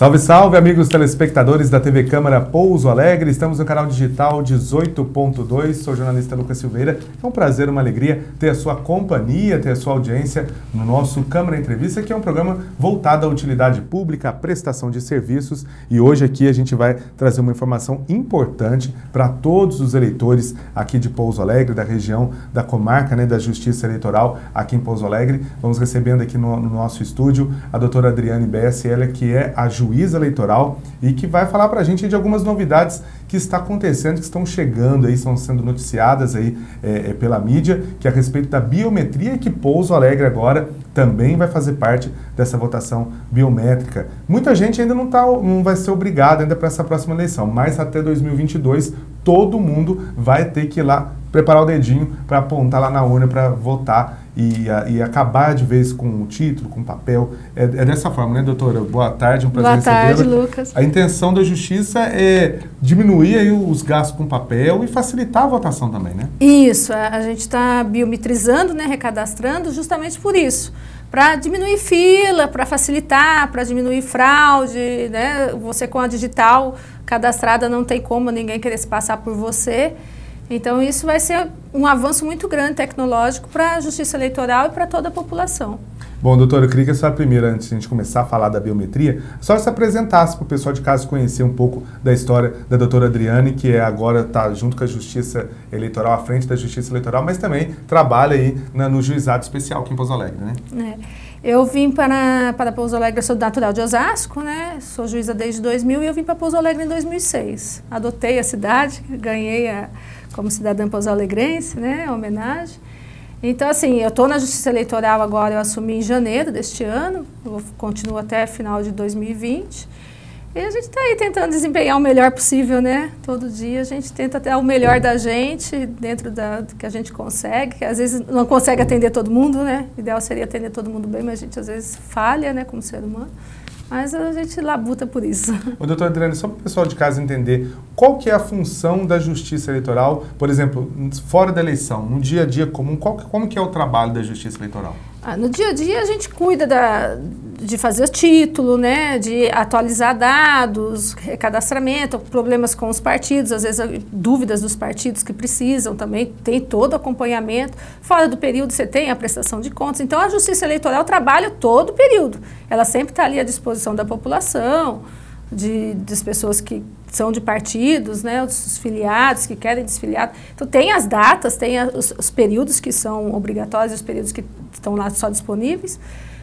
Salve, salve, amigos telespectadores da TV Câmara Pouso Alegre. Estamos no canal digital 18.2. Sou o jornalista Lucas Silveira. É um prazer, uma alegria ter a sua companhia, ter a sua audiência no nosso Câmara Entrevista, que é um programa voltado à utilidade pública, à prestação de serviços. E hoje aqui a gente vai trazer uma informação importante para todos os eleitores aqui de Pouso Alegre, da região da comarca, da Justiça Eleitoral aqui em Pouso Alegre. Vamos recebendo aqui no nosso estúdio a doutora Adriane Bessi, ela que é a juíza eleitoral e que vai falar para a gente de algumas novidades que está acontecendo, que estão chegando aí, estão sendo noticiadas aí pela mídia, que é a respeito da biometria, que Pouso Alegre agora também vai fazer parte dessa votação biométrica. Muita gente ainda não vai ser obrigada ainda para essa próxima eleição, mas até 2022 todo mundo vai ter que ir lá preparar o dedinho para apontar lá na urna para votar e acabar de vez com o título, com o papel. É dessa forma, né, doutora? Boa tarde, um prazer recebê-la. Boa tarde, Lucas. A intenção da Justiça é diminuir aí os gastos com papel e facilitar a votação também, né? Isso, a gente está biometrizando, né, recadastrando justamente por isso. Para diminuir fila, para facilitar, para diminuir fraude, né? Você com a digital cadastrada não tem como ninguém querer se passar por você. Então isso vai ser um avanço muito grande tecnológico para a Justiça Eleitoral e para toda a população. Bom, doutora, eu queria que a senhora primeiro, antes de a gente começar a falar da biometria, a senhora se apresentasse para o pessoal de casa conhecer um pouco da história da doutora Adriane, que agora está junto com a Justiça Eleitoral, à frente da Justiça Eleitoral, mas também trabalha aí no Juizado Especial aqui em Pouso Alegre, né? Eu vim para Pouso Alegre, eu sou natural de Osasco, né? Sou juíza desde 2000 e eu vim para Pouso Alegre em 2006. Adotei a cidade, ganhei como cidadã pouso-alegrense, né? A homenagem. Então, assim, eu estou na Justiça Eleitoral agora, eu assumi em janeiro deste ano, eu continuo até final de 2020. E a gente está aí tentando desempenhar o melhor possível, né? Todo dia a gente tenta ter o melhor da gente, dentro do que a gente consegue, que às vezes não consegue atender todo mundo, né? O ideal seria atender todo mundo bem, mas a gente às vezes falha, né, como ser humano. Mas a gente labuta por isso. Ô, doutora Adriane, só para o pessoal de casa entender, qual que é a função da Justiça Eleitoral, por exemplo, fora da eleição, no dia a dia comum, como que é o trabalho da Justiça Eleitoral? No dia a dia a gente cuida de fazer título, né, de atualizar dados, recadastramento, problemas com os partidos, às vezes dúvidas dos partidos que precisam também, tem todo o acompanhamento. Fora do período você tem a prestação de contas. Então a Justiça Eleitoral trabalha todo o período. Ela sempre está ali à disposição da população, das pessoas que são de partidos, né, os filiados que querem desfiliar. Então tem as datas, tem os períodos que são obrigatórios, os períodos que estão lá só disponíveis,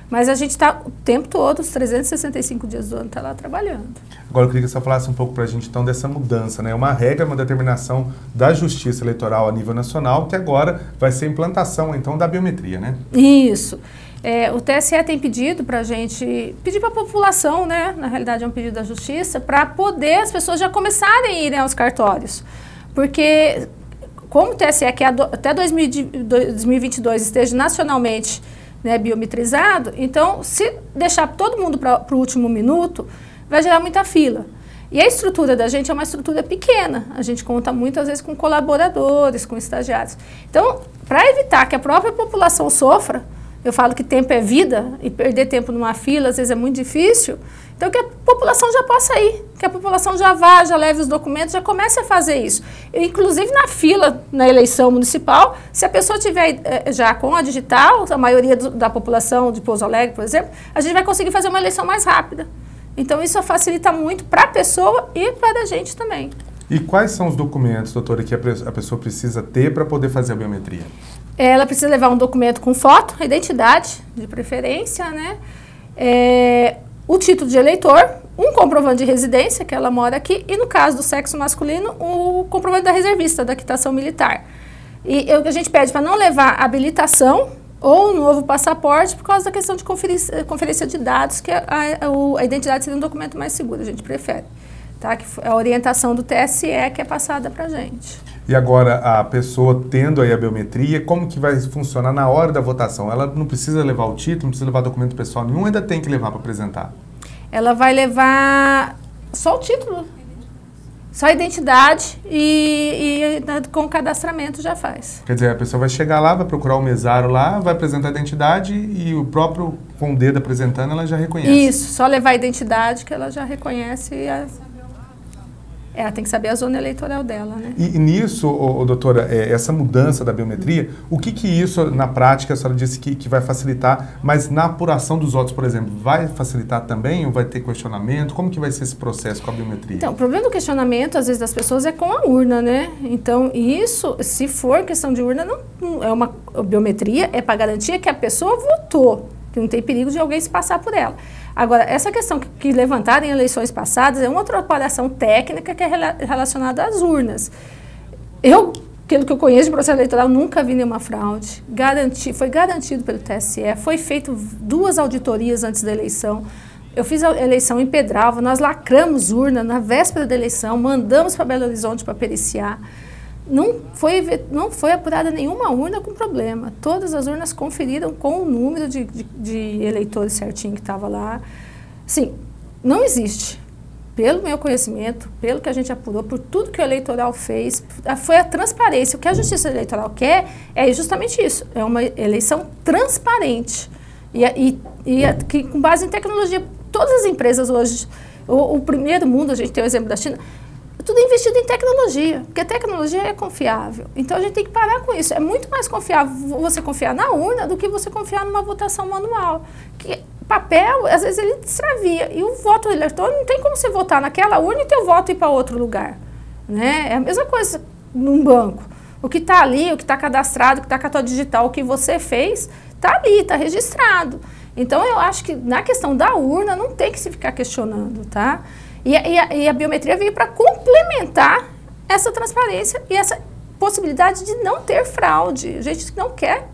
mas a gente está o tempo todo, os 365 dias do ano, está lá trabalhando. Agora eu queria que você falasse um pouco para a gente então dessa mudança, né? Uma regra, uma determinação da Justiça Eleitoral a nível nacional, que agora vai ser a implantação então da biometria, né? Isso. O TSE tem pedido para a gente, pedir para a população, né, na realidade é um pedido da Justiça, para poder as pessoas já começarem a irem aos cartórios. Porque como o TSE quer até 2022 esteja nacionalmente, né, biometrizado, então se deixar todo mundo para o último minuto, vai gerar muita fila. E a estrutura da gente é uma estrutura pequena, a gente conta muitas vezes com colaboradores, com estagiários. Então, para evitar que a própria população sofra, eu falo que tempo é vida e perder tempo numa fila às vezes é muito difícil. Então que a população já possa ir, que a população já vá, já leve os documentos, já comece a fazer isso. Inclusive na fila, na eleição municipal, se a pessoa tiver já com a digital, a maioria da população de Pouso Alegre, por exemplo, a gente vai conseguir fazer uma eleição mais rápida. Então isso facilita muito para a pessoa e para a gente também. E quais são os documentos, doutora, que a pessoa precisa ter para poder fazer a biometria? Ela precisa levar um documento com foto, a identidade, de preferência, né? O título de eleitor, um comprovante de residência, que ela mora aqui, e no caso do sexo masculino, o comprovante da reservista, da quitação militar. E a gente pede para não levar habilitação ou um novo passaporte por causa da questão de conferência de dados, que a identidade seria um documento mais seguro, a gente prefere. Tá? Que é a orientação do TSE que é passada para a gente. E agora, a pessoa tendo aí a biometria, como que vai funcionar na hora da votação? Ela não precisa levar o título, não precisa levar documento pessoal nenhum, ainda tem que levar para apresentar? Ela vai levar só o título. Só a identidade e com o cadastramento já faz. Quer dizer, a pessoa vai chegar lá, vai procurar o mesário lá, vai apresentar a identidade e o próprio, com o dedo apresentando, ela já reconhece. Isso, só levar a identidade que ela já reconhece. Ela tem que saber a zona eleitoral dela, né? E nisso, doutora, essa mudança da biometria, o que isso, na prática, a senhora disse que vai facilitar, mas na apuração dos votos, por exemplo, vai facilitar também ou vai ter questionamento? Como que vai ser esse processo com a biometria? Então, o problema do questionamento, às vezes, das pessoas é com a urna, né? Então, isso, se for questão de urna, não é uma biometria, é para garantir que a pessoa votou, que não tem perigo de alguém se passar por ela. Agora, essa questão que levantaram em eleições passadas é uma outra operação técnica que é relacionada às urnas. Pelo que eu conheço de processo eleitoral, nunca vi nenhuma fraude. Foi garantido pelo TSE, foi feito 2 auditorias antes da eleição. Eu fiz a eleição em Pedralva, nós lacramos urna na véspera da eleição, mandamos para Belo Horizonte para periciar. Não foi apurada nenhuma urna com problema. Todas as urnas conferiram com o número de eleitores certinho que estava lá. Sim, não existe. Pelo meu conhecimento, pelo que a gente apurou, por tudo que o eleitoral fez, foi a transparência. O que a Justiça Eleitoral quer é justamente isso. É uma eleição transparente. Que com base em tecnologia, todas as empresas hoje, o primeiro mundo, a gente tem o exemplo da China, tudo investido em tecnologia, porque a tecnologia é confiável. Então, a gente tem que parar com isso. É muito mais confiável você confiar na urna do que você confiar numa votação manual. Que papel, às vezes, ele extravia. E o voto eletrônico, não tem como você votar naquela urna e teu voto ir para outro lugar. Né? É a mesma coisa num banco. O que está ali, o que está cadastrado, o que está com a tua digital, o que você fez, está ali, está registrado. Então, eu acho que na questão da urna, não tem que se ficar questionando, tá? E a biometria veio para complementar essa transparência e essa possibilidade de não ter fraude. A gente não quer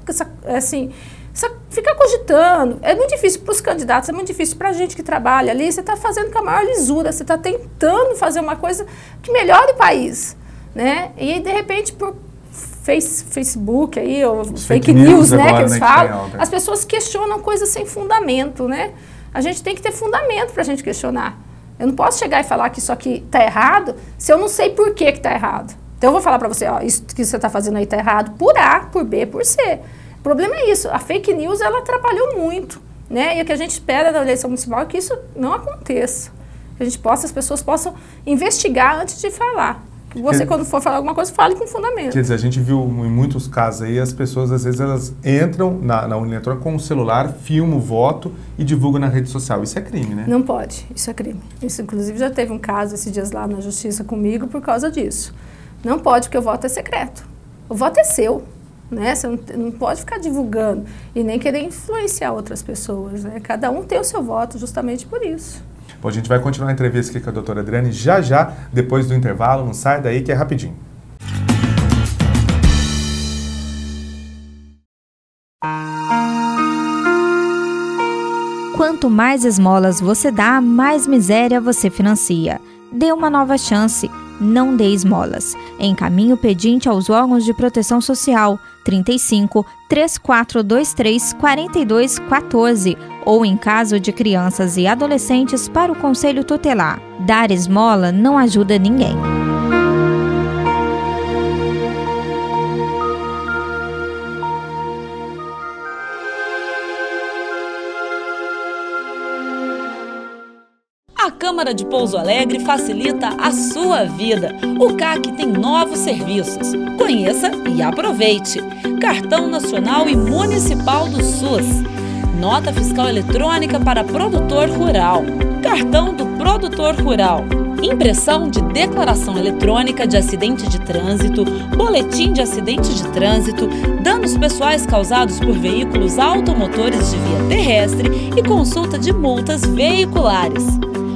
ficar cogitando. É muito difícil para os candidatos, é muito difícil para a gente que trabalha ali. Você está fazendo com a maior lisura, você está tentando fazer uma coisa que melhore o país. Né? E, de repente, por Facebook, aí, ou fake news, né, que eles falam, as pessoas questionam coisas sem fundamento. Né? A gente tem que ter fundamento para a gente questionar. Eu não posso chegar e falar que isso aqui está errado se eu não sei por que está errado. Então, eu vou falar para você, ó, isso que você está fazendo aí está errado por A, por B, por C. O problema é isso, a fake news, ela atrapalhou muito, né? E o que a gente espera da eleição municipal é que isso não aconteça. Que as pessoas possam investigar antes de falar. Que você, quando for falar alguma coisa, fale com fundamento. Quer dizer, a gente viu em muitos casos aí, as pessoas, às vezes, elas entram na urna eletrônica com o celular, filmam o voto e divulgam na rede social. Isso é crime, né? Não pode, isso é crime. Isso, inclusive, já teve um caso esses dias lá na justiça comigo por causa disso. Não pode, porque o voto é secreto. O voto é seu, né? Você não pode ficar divulgando e nem querer influenciar outras pessoas, né? Cada um tem o seu voto justamente por isso. Bom, a gente vai continuar a entrevista aqui com a doutora Adriane já, depois do intervalo. Não sai daí que é rapidinho. Quanto mais esmolas você dá, mais miséria você financia. Dê uma nova chance. Não dê esmolas. Encaminhe o pedinte aos órgãos de proteção social 35 3423 4214 ou, em caso de crianças e adolescentes, para o Conselho Tutelar. Dar esmola não ajuda ninguém. A Câmara de Pouso Alegre facilita a sua vida. O CAC tem novos serviços. Conheça e aproveite. Cartão Nacional e Municipal do SUS. Nota Fiscal Eletrônica para Produtor Rural. Cartão do Produtor Rural. Impressão de Declaração Eletrônica de Acidente de Trânsito, Boletim de Acidente de Trânsito, danos pessoais causados por veículos automotores de via terrestre e consulta de multas veiculares.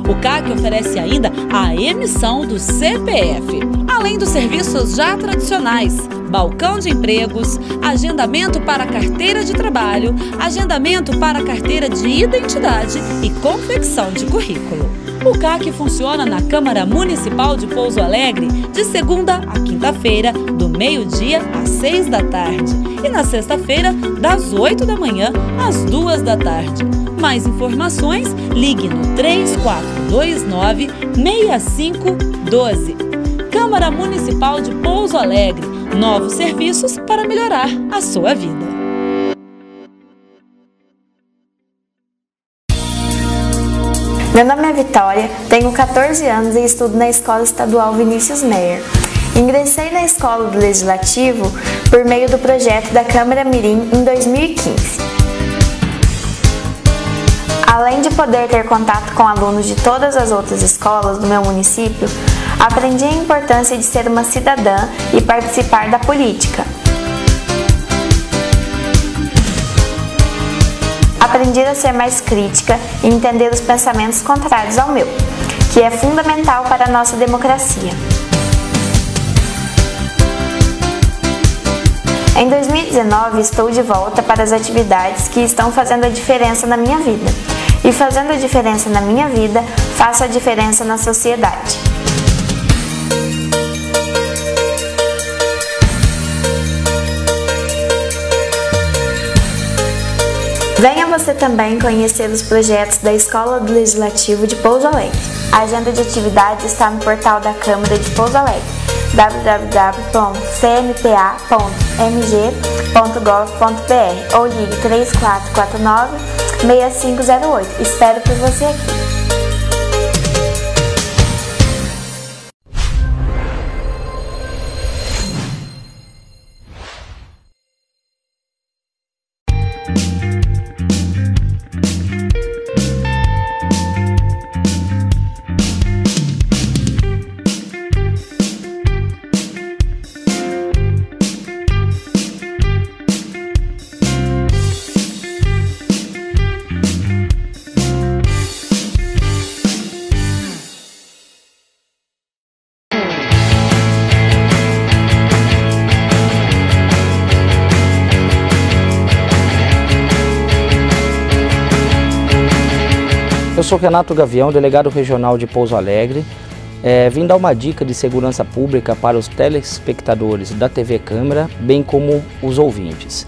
O CAC oferece ainda a emissão do CPF, além dos serviços já tradicionais, balcão de empregos, agendamento para carteira de trabalho, agendamento para carteira de identidade e confecção de currículo. O CAC funciona na Câmara Municipal de Pouso Alegre de segunda a quinta-feira, do meio-dia às 6 da tarde e na sexta-feira, das 8 da manhã às 2 da tarde. Mais informações, ligue no 3429-6512. Câmara Municipal de Pouso Alegre. Novos serviços para melhorar a sua vida. Meu nome é Vitória, tenho 14 anos e estudo na Escola Estadual Vinícius Meyer. Ingressei na Escola do Legislativo por meio do projeto da Câmara Mirim em 2015. Além de poder ter contato com alunos de todas as outras escolas do meu município, aprendi a importância de ser uma cidadã e participar da política. Aprendi a ser mais crítica e entender os pensamentos contrários ao meu, que é fundamental para a nossa democracia. Em 2019, estou de volta para as atividades que estão fazendo a diferença na minha vida. E fazendo a diferença na minha vida, faço a diferença na sociedade. Venha você também conhecer os projetos da Escola do Legislativo de Pouso Alegre. A agenda de atividades está no portal da Câmara de Pouso Alegre, www.cmpa.mg.gov.br ou ligue 3449-6508. Espero por você aqui. Eu sou Renato Gavião, delegado regional de Pouso Alegre. Vim dar uma dica de segurança pública para os telespectadores da TV Câmara, bem como os ouvintes.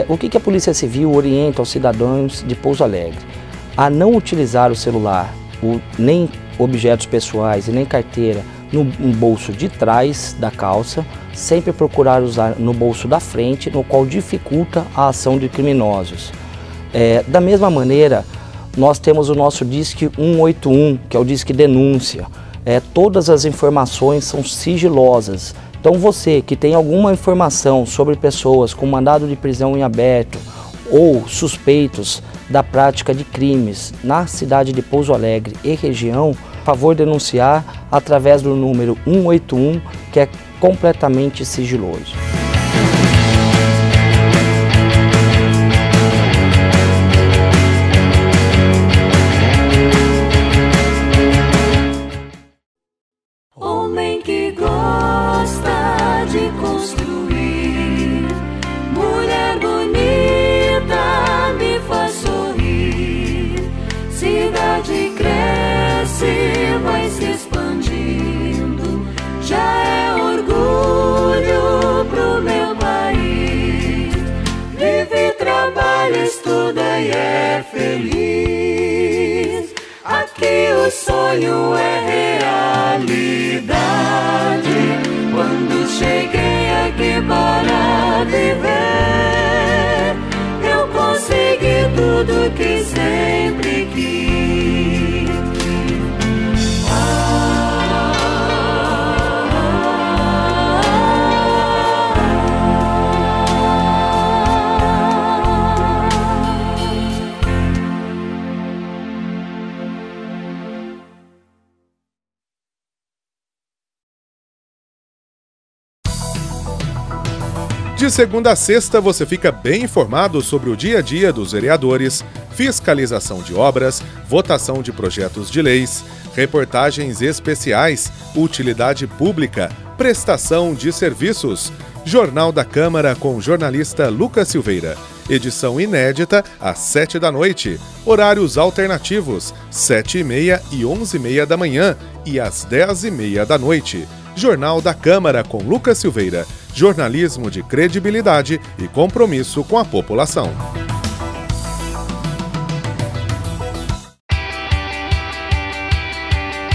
O que a Polícia Civil orienta aos cidadãos de Pouso Alegre? A não utilizar o celular, nem objetos pessoais e nem carteira no bolso de trás da calça, sempre procurar usar no bolso da frente, no qual dificulta a ação de criminosos. Da mesma maneira, nós temos o nosso Disque 181, que é o Disque Denúncia. Todas as informações são sigilosas. Então você que tem alguma informação sobre pessoas com mandado de prisão em aberto ou suspeitos da prática de crimes na cidade de Pouso Alegre e região, por favor denunciar através do número 181, que é completamente sigiloso. Homem que gosta de construir, mulher bonita me faz sorrir. Cidade cresce, vai se expandindo, já é orgulho pro meu país. Vive, trabalha, estuda e é feliz. Aqui o sonho é realidade. Quando cheguei aqui para viver, eu consegui tudo que sempre quis. De segunda a sexta, você fica bem informado sobre o dia a dia dos vereadores, fiscalização de obras, votação de projetos de leis, reportagens especiais, utilidade pública, prestação de serviços. Jornal da Câmara com o jornalista Lucas Silveira. Edição inédita às 7 da noite. Horários alternativos, 7h30 e 11h30 da manhã e às 10h30 da noite. Jornal da Câmara com Lucas Silveira. Jornalismo de credibilidade e compromisso com a população.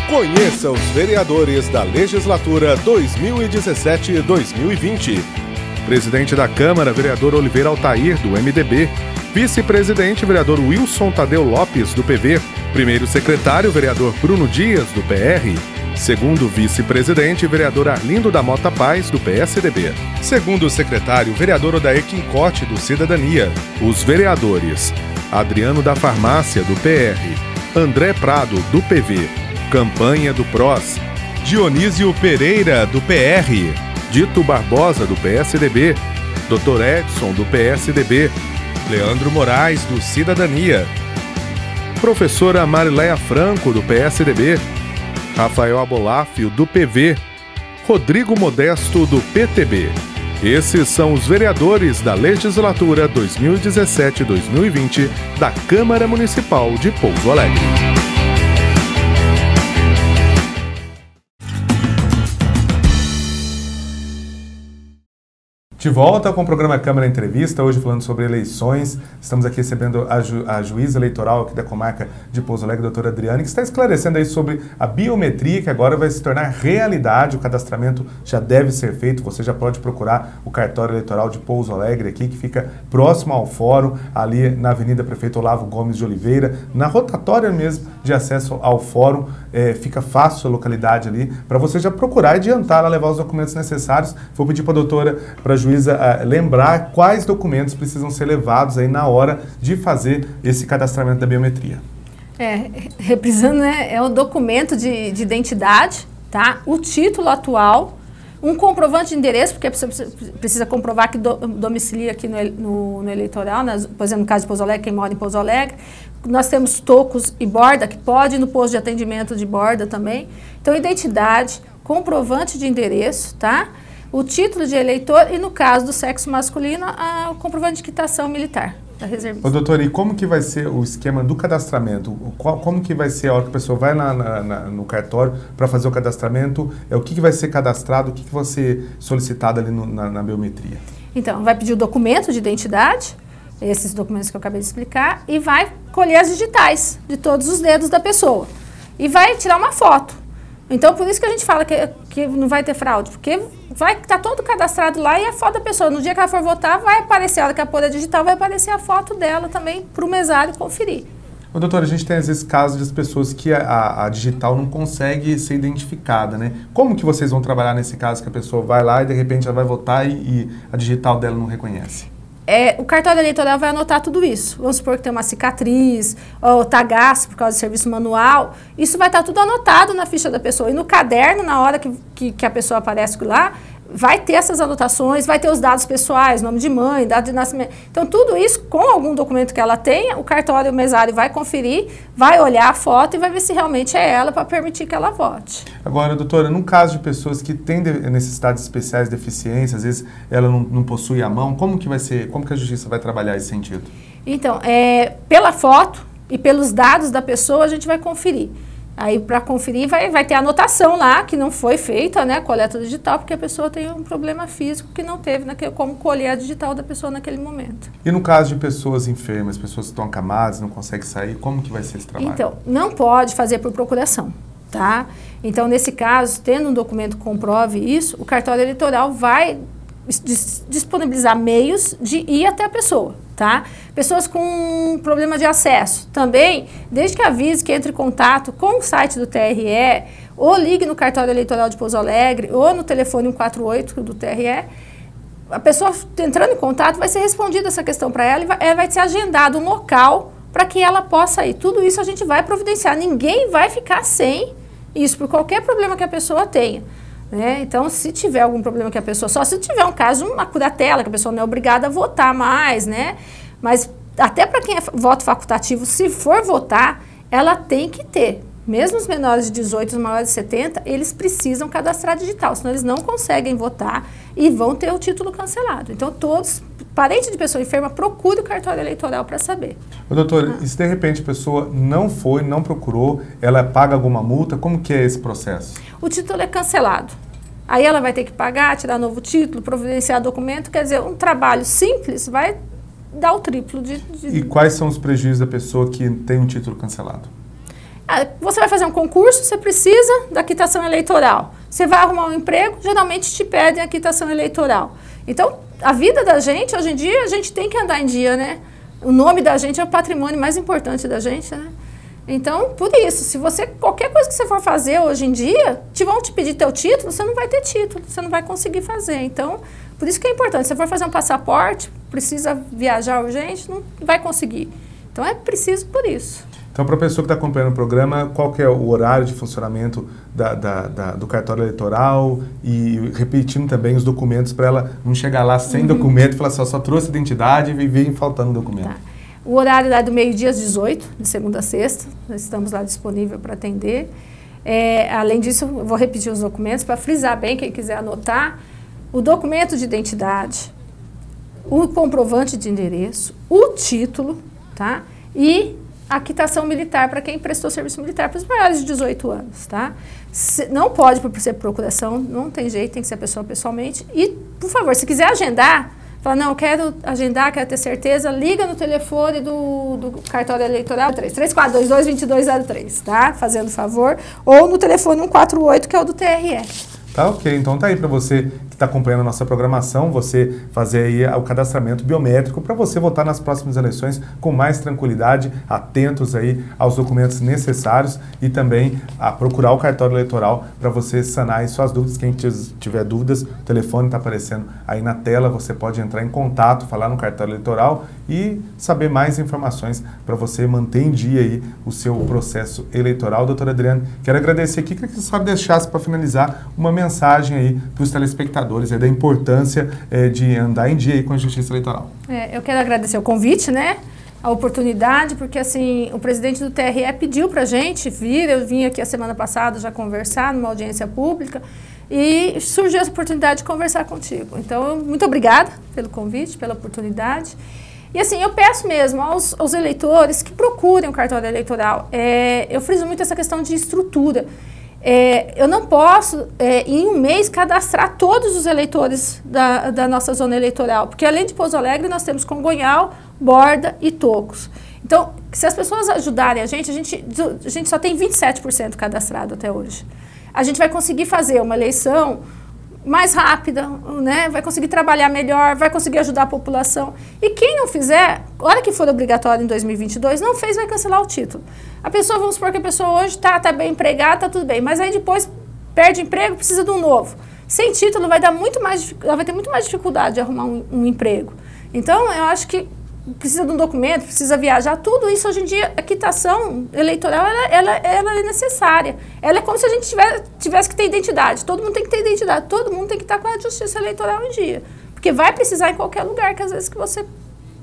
Conheça os vereadores da legislatura 2017-2020. Presidente da Câmara, vereador Oliveira Altair, do MDB. Vice-presidente, vereador Wilson Tadeu Lopes, do PV. Primeiro secretário, vereador Bruno Dias, do PR. Segundo vice-presidente, vereador Arlindo da Mota Paz, do PSDB. Segundo secretário, vereador Odair Quincote, do Cidadania. Os vereadores: Adriano da Farmácia, do PR. André Prado, do PV. Campanha do PROS. Dionísio Pereira, do PR. Dito Barbosa, do PSDB. Dr. Edson, do PSDB. Leandro Moraes, do Cidadania. Professora Marileia Franco, do PSDB. Rafael Abolafio, do PV. Rodrigo Modesto, do PTB. Esses são os vereadores da legislatura 2017-2020 da Câmara Municipal de Pouso Alegre. De volta com o programa Câmara Entrevista, hoje falando sobre eleições. Estamos aqui recebendo a juíza eleitoral aqui da comarca de Pouso Alegre, a doutora Adriane, que está esclarecendo aí sobre a biometria, que agora vai se tornar realidade. O cadastramento já deve ser feito, você já pode procurar o cartório eleitoral de Pouso Alegre aqui, que fica próximo ao fórum, ali na Avenida Prefeito Olavo Gomes de Oliveira, na rotatória mesmo de acesso ao fórum. Fica fácil a localidade ali, para você já procurar e adiantar a levar os documentos necessários. Vou pedir para a doutora, para a juíza, lembrar quais documentos precisam ser levados aí na hora de fazer esse cadastramento da biometria. Reprisando, né, é o documento de identidade, tá? O título atual, um comprovante de endereço, porque precisa comprovar que domicilia aqui no eleitoral, por exemplo, no caso de Pouso Alegre, quem mora em Pouso Alegre. Nós temos tocos e borda, que pode ir no posto de atendimento de borda também. Então, identidade, comprovante de endereço, tá? O título de eleitor e, no caso do sexo masculino, o comprovante de quitação militar da reservista. Ô, doutor, e como que vai ser o esquema do cadastramento? Como que vai ser a hora que a pessoa vai no cartório para fazer o cadastramento? O que vai ser cadastrado? O que vai ser solicitado ali na biometria? Então, vai pedir o documento de identidade, esses documentos que eu acabei de explicar, e vai colher as digitais de todos os dedos da pessoa. E vai tirar uma foto. Então, por isso que a gente fala que não vai ter fraude, porque vai estar todo cadastrado lá e a foto da pessoa. No dia que ela for votar, vai aparecer, a hora que ela pôr a digital, vai aparecer a foto dela também para o mesário conferir. Ô, doutora, a gente tem às vezes casos de pessoas que a digital não consegue ser identificada, né? Como que vocês vão trabalhar nesse caso que a pessoa vai lá e de repente ela vai votar e a digital dela não reconhece? O cartório eleitoral vai anotar tudo isso. Vamos supor que tem uma cicatriz, ou tá gasto por causa do serviço manual. Isso vai estar tudo anotado na ficha da pessoa. E no caderno, na hora que a pessoa aparece lá, vai ter essas anotações, vai ter os dados pessoais, nome de mãe, data de nascimento. Então, tudo isso, com algum documento que ela tenha, o cartório, o mesário vai conferir, vai olhar a foto e vai ver se realmente é ela para permitir que ela vote. Agora, doutora, no caso de pessoas que têm necessidades especiais, deficiência, às vezes ela não possui a mão, como que vai ser, como que a justiça vai trabalhar esse sentido? Então, pela foto e pelos dados da pessoa, a gente vai conferir. Aí, para conferir, vai ter anotação lá, que não foi feita, né, coleta digital, porque a pessoa tem um problema físico que não teve como colher a digital da pessoa naquele momento. E no caso de pessoas enfermas, pessoas que estão acamadas, não conseguem sair, como que vai ser esse trabalho? Então, não pode fazer por procuração, tá? Então, nesse caso, tendo um documento que comprove isso, o cartório eleitoral vai disponibilizar meios de ir até a pessoa, tá? Pessoas com problema de acesso também, desde que avise que entre em contato com o site do TRE, ou ligue no cartório eleitoral de Pouso Alegre, ou no telefone 148 do TRE, a pessoa entrando em contato vai ser respondida essa questão para ela e vai ser agendado um local para que ela possa ir. Tudo isso a gente vai providenciar, ninguém vai ficar sem isso, por qualquer problema que a pessoa tenha. Então, se tiver algum problema que a pessoa... Só se tiver um caso, uma curatela, que a pessoa não é obrigada a votar mais, né? Mas até para quem é voto facultativo, se for votar, ela tem que ter. Mesmo os menores de 18 e os maiores de 70, eles precisam cadastrar digital, senão eles não conseguem votar e vão ter o título cancelado. Então, todos, parente de pessoa enferma, procure o cartório eleitoral para saber. Doutora, e se de repente a pessoa não foi, não procurou, ela paga alguma multa, como que é esse processo? O título é cancelado. Aí ela vai ter que pagar, tirar novo título, providenciar documento, quer dizer, um trabalho simples vai dar o triplo de... E quais são os prejuízos da pessoa que tem um título cancelado? Você vai fazer um concurso, você precisa da quitação eleitoral. Você vai arrumar um emprego, geralmente te pedem a quitação eleitoral. Então, a vida da gente, hoje em dia, a gente tem que andar em dia, né? O nome da gente é o patrimônio mais importante da gente, né? Então, por isso, se você, qualquer coisa que você for fazer hoje em dia, vão te pedir teu título, você não vai ter título, você não vai conseguir fazer. Então, por isso que é importante, se você for fazer um passaporte, precisa viajar urgente, não vai conseguir. Então, é preciso por isso. Então, para a pessoa que está acompanhando o programa, qual que é o horário de funcionamento do cartório eleitoral e repetindo também os documentos para ela não chegar lá sem documento e falar assim, só trouxe identidade e vem faltando documento. Tá. O horário é do meio-dia às 18, de segunda a sexta, nós estamos lá disponível para atender. Além disso, eu vou repetir os documentos para frisar bem, quem quiser anotar. O documento de identidade, o comprovante de endereço, o título, tá? E a quitação militar para quem prestou serviço militar, para os maiores de 18 anos, tá? Não pode por ser procuração, não tem jeito, tem que ser a pessoa pessoalmente. E, por favor, se quiser agendar, fala, não, eu quero agendar, quero ter certeza, liga no telefone do cartório eleitoral 3422-2203, tá? Fazendo favor. Ou no telefone 148, que é o do TRE. Tá, ok. Então tá aí para você que está acompanhando a nossa programação, você fazer aí o cadastramento biométrico para você votar nas próximas eleições com mais tranquilidade, atentos aí aos documentos necessários e também a procurar o cartório eleitoral para você sanar aí suas dúvidas. Quem tiver dúvidas, o telefone está aparecendo aí na tela, você pode entrar em contato, falar no cartório eleitoral e saber mais informações para você manter em dia aí o seu processo eleitoral. Doutora Adriane, quero agradecer aqui, queria que você só deixasse para finalizar uma mensagem aí para os telespectadores da importância de andar em dia aí com a Justiça Eleitoral. Eu quero agradecer o convite, né? A oportunidade, porque assim, o presidente do TRE pediu para a gente vir, eu vim aqui a semana passada já conversar numa audiência pública e surgiu essa oportunidade de conversar contigo. Então, muito obrigada pelo convite, pela oportunidade. E assim, eu peço mesmo aos eleitores que procurem o cartório eleitoral. Eu friso muito essa questão de estrutura. Eu não posso, em um mês, cadastrar todos os eleitores da nossa zona eleitoral, porque além de Pouso Alegre, nós temos Congonhal, Borda e Tocos. Então, se as pessoas ajudarem a gente só tem 27% cadastrado até hoje. A gente vai conseguir fazer uma eleição mais rápida, né? Vai conseguir trabalhar melhor, vai conseguir ajudar a população. E quem não fizer, a hora que for obrigatório em 2022, não fez, vai cancelar o título. A pessoa, vamos supor que a pessoa hoje está bem empregada, está tudo bem, mas aí depois perde emprego, precisa de um novo. Sem título ela vai ter muito mais dificuldade de arrumar um emprego. Então, eu acho que precisa de um documento, precisa viajar, tudo isso hoje em dia, a quitação eleitoral, ela é necessária. Ela é como se a gente tivesse que ter identidade. Todo mundo tem que ter identidade, todo mundo tem que estar com a justiça eleitoral em dia. Porque vai precisar em qualquer lugar, que às vezes que você,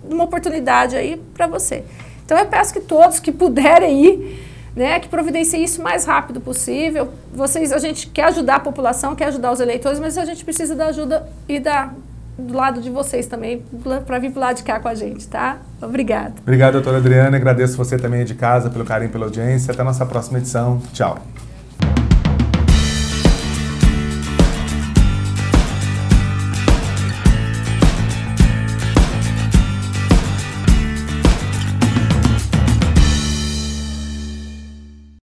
uma oportunidade aí para você. Então eu peço que todos que puderem ir, né, que providenciem isso o mais rápido possível. A gente quer ajudar a população, quer ajudar os eleitores, mas a gente precisa da ajuda e do lado de vocês também, para vir pro lado de cá com a gente, tá? Obrigada. Obrigado, doutora Adriane. Agradeço você também de casa pelo carinho, pela audiência. Até a nossa próxima edição. Tchau.